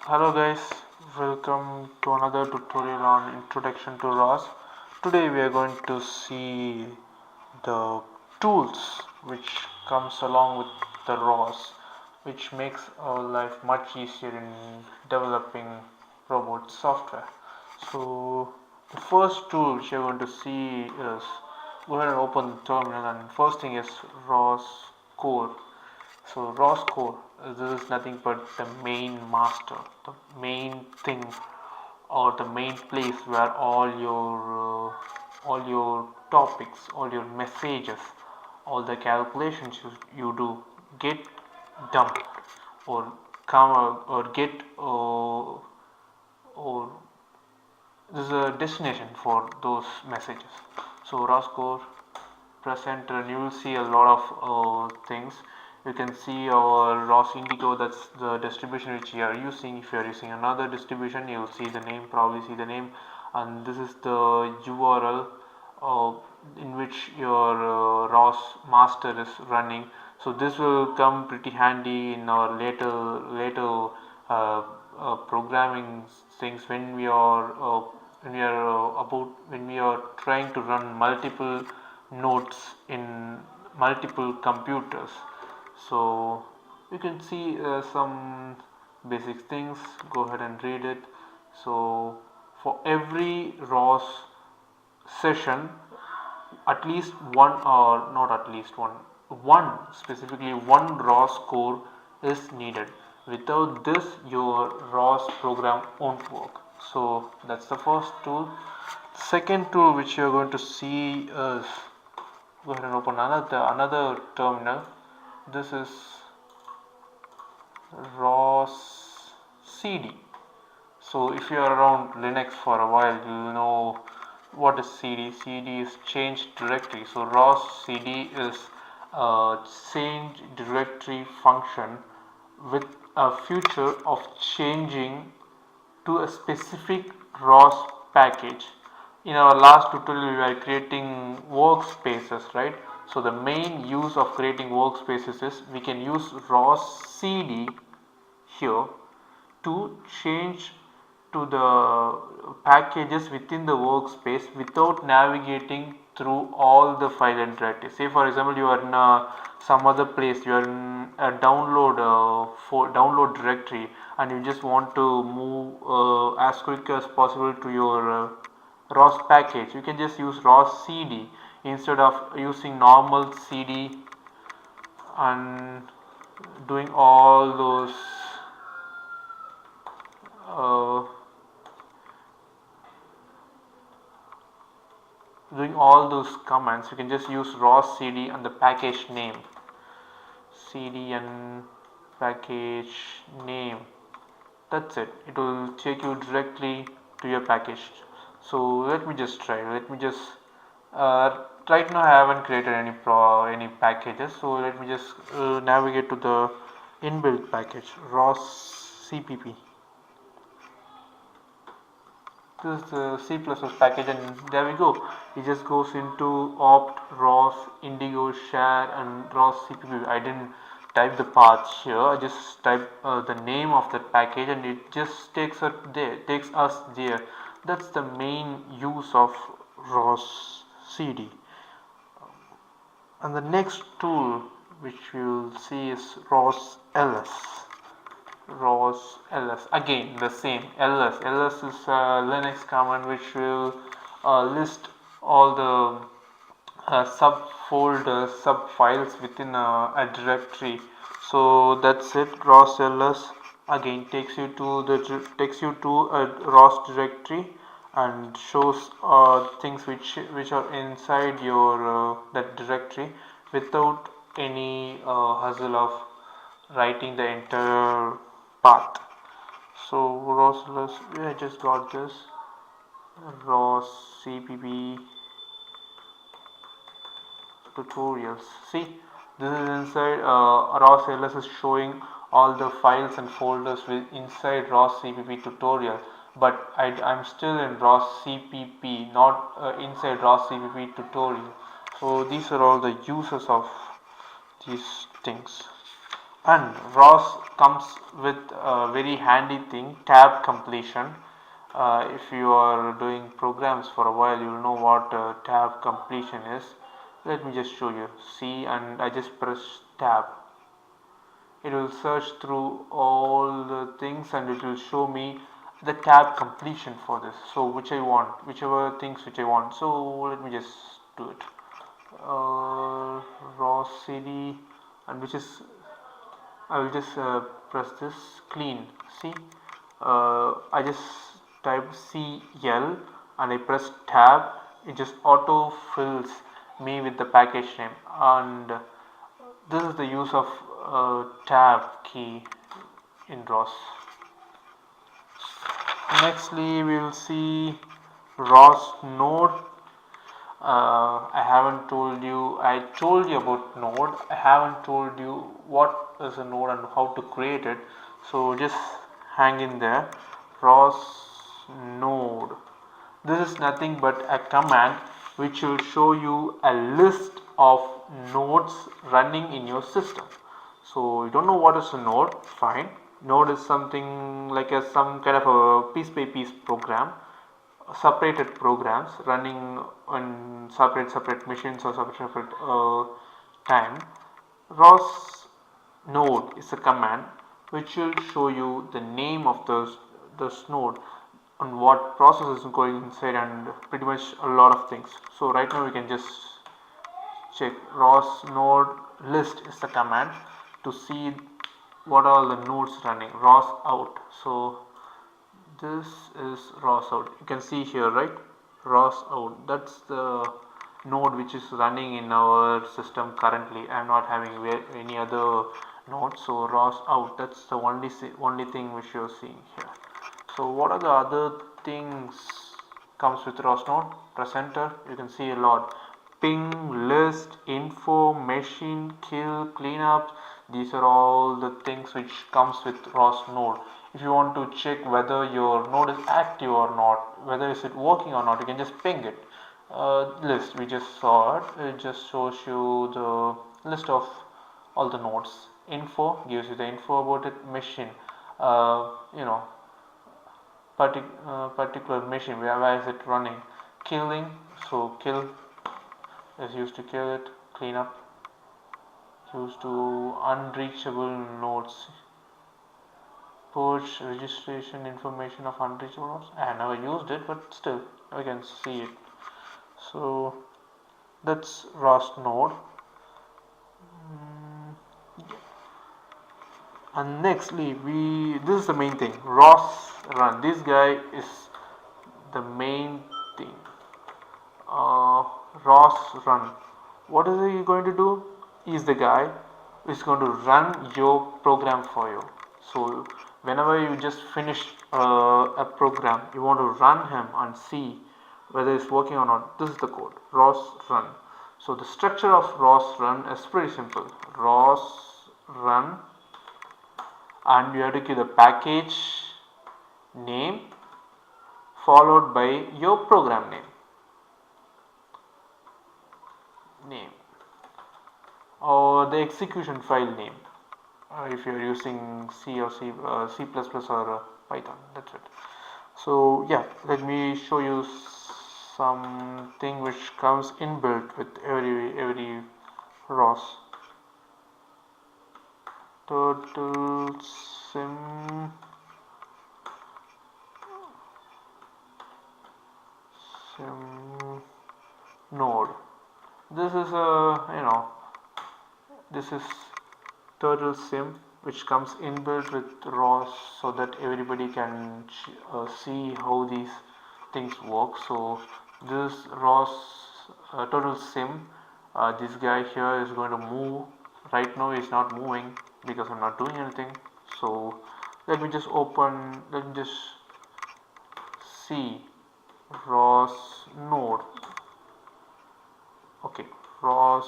Hello guys, welcome to another tutorial on introduction to ROS. Today we are going to see the tools which comes along with the ROS, which makes our life much easier in developing robot software. So the first tool which you are going to see is, go ahead and open the terminal, and first thing is ROS core. So ROS core, this is nothing but the main master, the main thing, or the main place where all your topics, all your messages, all the calculations you do get dumped or come or get or this is a destination for those messages. So ROS core present, and you will see a lot of things. You can see our ROS indigo, that's the distribution which you are using. If you are using another distribution, you will see the name, probably see the name, and this is the URL uh, in which your ROS master is running. So this will come pretty handy in our later programming things when we are trying to run multiple nodes in multiple computers. So you can see some basic things. Go ahead and read it. So for every ROS session, at least one, or not at least one specifically one ROS core is needed. Without this, your ROS program won't work. So that's the first tool. Second tool which you are going to see is, go ahead and open another terminal. This is ROS CD. So if you are around Linux for a while, you know what is CD. CD is change directory. So ROS CD is a change directory function with a feature of changing to a specific ROS package. In our last tutorial, we were creating workspaces, right? So the main use of creating workspaces is we can use ROS CD here to change to the packages within the workspace without navigating through all the file and directory. Say for example, you are in some other place, you are in a download directory, and you just want to move as quick as possible to your ROS package. You can just use ROS CD instead of using normal CD and doing all those uh, commands. You can just use ROS CD and the package name. CD and package name. That's it. It will take you directly to your package. So let me just try. Right now I haven't created any packages. So let me just navigate to the inbuilt package ROS CPP. This is the C++ package, and there we go. It just goes into opt, ROS, indigo, share, and ROS CPP. I didn't type the paths here. I just type the name of that package, and it just takes us there. That's the main use of ROS CD. And the next tool which we will see is ROS LS. ROS ls, again the same. ls is a Linux command which will list all the subfolders, subfiles within a directory. So that's it. ROS ls again takes you to a ROS directory and shows things which are inside your that directory without any hassle of writing the entire path. So ROS, I just got this ROS CPP tutorials. See, this is inside ROS ls is showing all the files and folders with inside ROS CPP tutorial, but I'm still in ROS CPP, not inside ROS CPP tutorial. So these are all the uses of these things. And ROS comes with a very handy thing, tab completion. If you are doing programs for a while, you will know what tab completion is. Let me just show you. See, and I just press tab. It will search through all the things and it will show me the tab completion for this. So which I want, whichever things which I want. So let me just do it. ROS CD, and which is I will just press this clean. See, I just type CL and I press tab. It just auto fills me with the package name, and this is the use of tab key in ROS. Nextly, we will see ROS node. I haven't told you, I told you about node, I haven't told you what is a node and how to create it, so just hang in there. ROS node, this is nothing but a command which will show you a list of nodes running in your system. So you don't know what is a node, fine. Node is something like some kind of a piece by piece program, separated programs running on separate machines or separate time. ROS node is a command which will show you the name of this node and what process is going inside and pretty much a lot of things. So right now we can just check ROS node list is the command to see what are the nodes running. ROS out. So this is ROS out. You can see here, right? ROS out. That's the node which is running in our system currently. I am not having any other node. So ROS out. That's the only thing which you are seeing here. So what are the other things comes with ROS node? Press enter. You can see a lot. Ping, list, info, machine, kill, cleanup. These are all the things which comes with ROS node. If you want to check whether your node is active or not, whether is it working or not, you can just ping it. List, we just saw it. It just shows you the list of all the nodes. Info gives you the info about it. Machine, you know, particular machine, where is it running. Killing, so kill is used to kill it. Cleanup, used to unreachable nodes. Purge registration information of unreachable nodes. I have never used it, but still I can see it. So that's ROS node. And nextly, this is the main thing, ROS run. This guy is the main thing. ROS run. What is he going to do? He is the guy who is going to run your program for you. So whenever you just finish a program, you want to run him and see whether it's working or not. This is the code, ROS run. So the structure of ROS run is pretty simple. ROS run, and you have to give the package name followed by your program name or the execution file name, if you are using C or C++ or Python. That's it. So yeah, let me show you something which comes inbuilt with every ROS. Turtle sim node. This is this is turtle sim which comes inbuilt with ROS so that everybody can see how these things work. So this ROS turtle sim, this guy here is going to move. Right now he's not moving because I'm not doing anything. So let me just see ROS node. Okay, ROS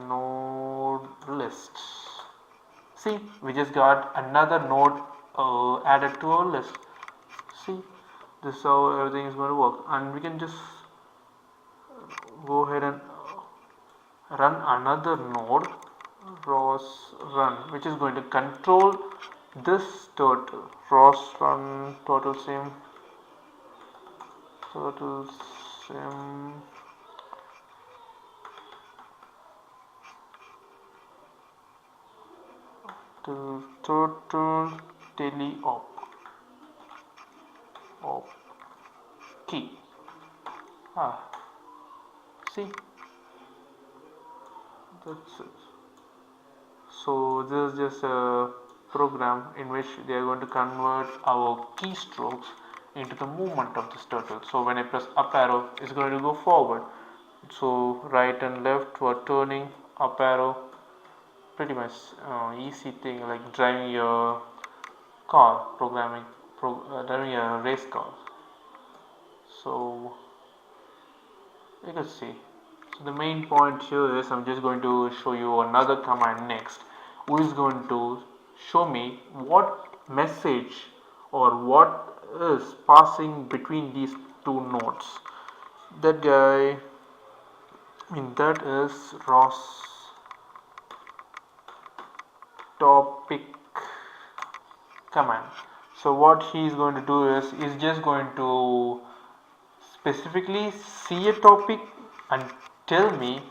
node list. See, we just got another node added to our list. See, this is how everything is going to work, and we can just go ahead and run another node. ROS run, which is going to control this turtle. ROS run turtle sim to turtle op key. See, that's it. So this is just a program in which they are going to convert our keystrokes into the movement of this turtle. So when I press up arrow, it's going to go forward. So right and left for turning, up arrow, pretty much easy thing like driving your car, driving a race car. So you can see. So the main point here is I'm just going to show you another command next, who is going to show me what message or what is passing between these two nodes. That guy, that is ROS topic command. So what he is going to do is just going to specifically see a topic and tell me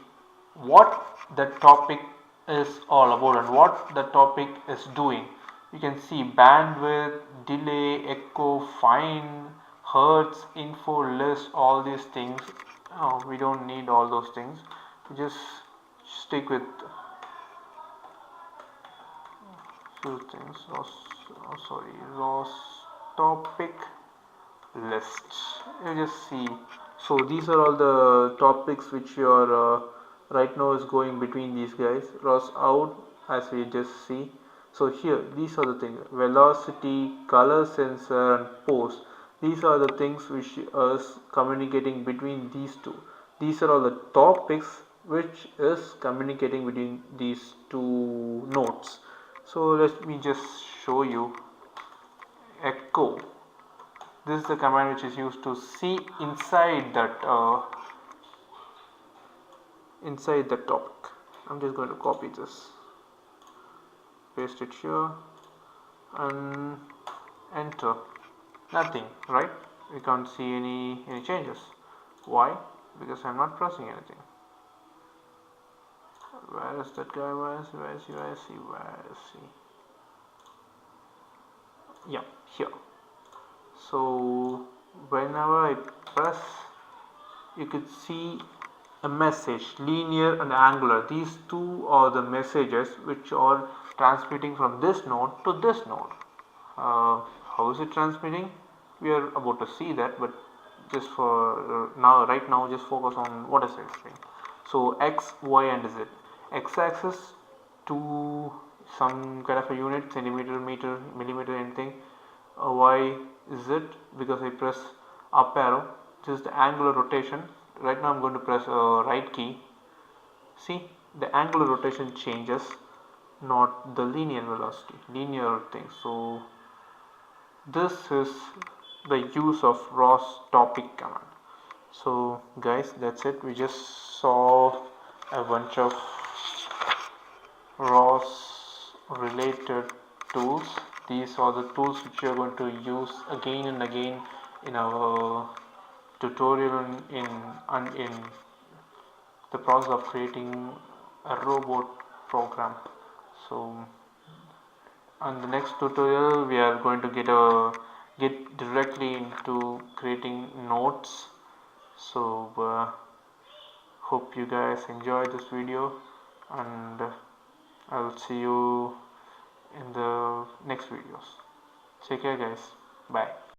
what the topic is all about and what the topic is doing. You can see bandwidth, delay, echo, find, hertz, info, list, all these things. Oh, we don't need all those things. Just stick with few things. ROS topic list. You just see. So these are all the topics which your right now is going between these guys. ROS out, as we just see. So here these are the things: velocity, color sensor, and pose. These are the things which is communicating between these two. These are all the topics which is communicating between these two nodes. So let me just show you echo. This is the command which is used to see inside the topic. I'm just going to copy this, paste it here, and enter. Nothing, right? We can't see any changes. Why? Because I'm not pressing anything. Where is that guy? Where is he? Yeah, here. So whenever I press, you could see a message, linear and angular. These two are the messages which are transmitting from this node to this node. How is it transmitting? We are about to see that, but just for right now, just focus on what is transmitting. So x, y, and z. X-axis to some kind of a unit, centimeter, meter, millimeter, anything. Y is it because I press up arrow, just the angular rotation. Right now I'm going to press right key. See, the angular rotation changes, not the linear velocity, linear thing. So this is the use of ROS topic command. So guys, that's it. We just saw a bunch of ROS related tools. These are the tools which we are going to use again and again in our tutorial in the process of creating a robot program. So on the next tutorial we are going to get directly into creating notes. So hope you guys enjoy this video, and I will see you in the next videos. Take care guys. Bye.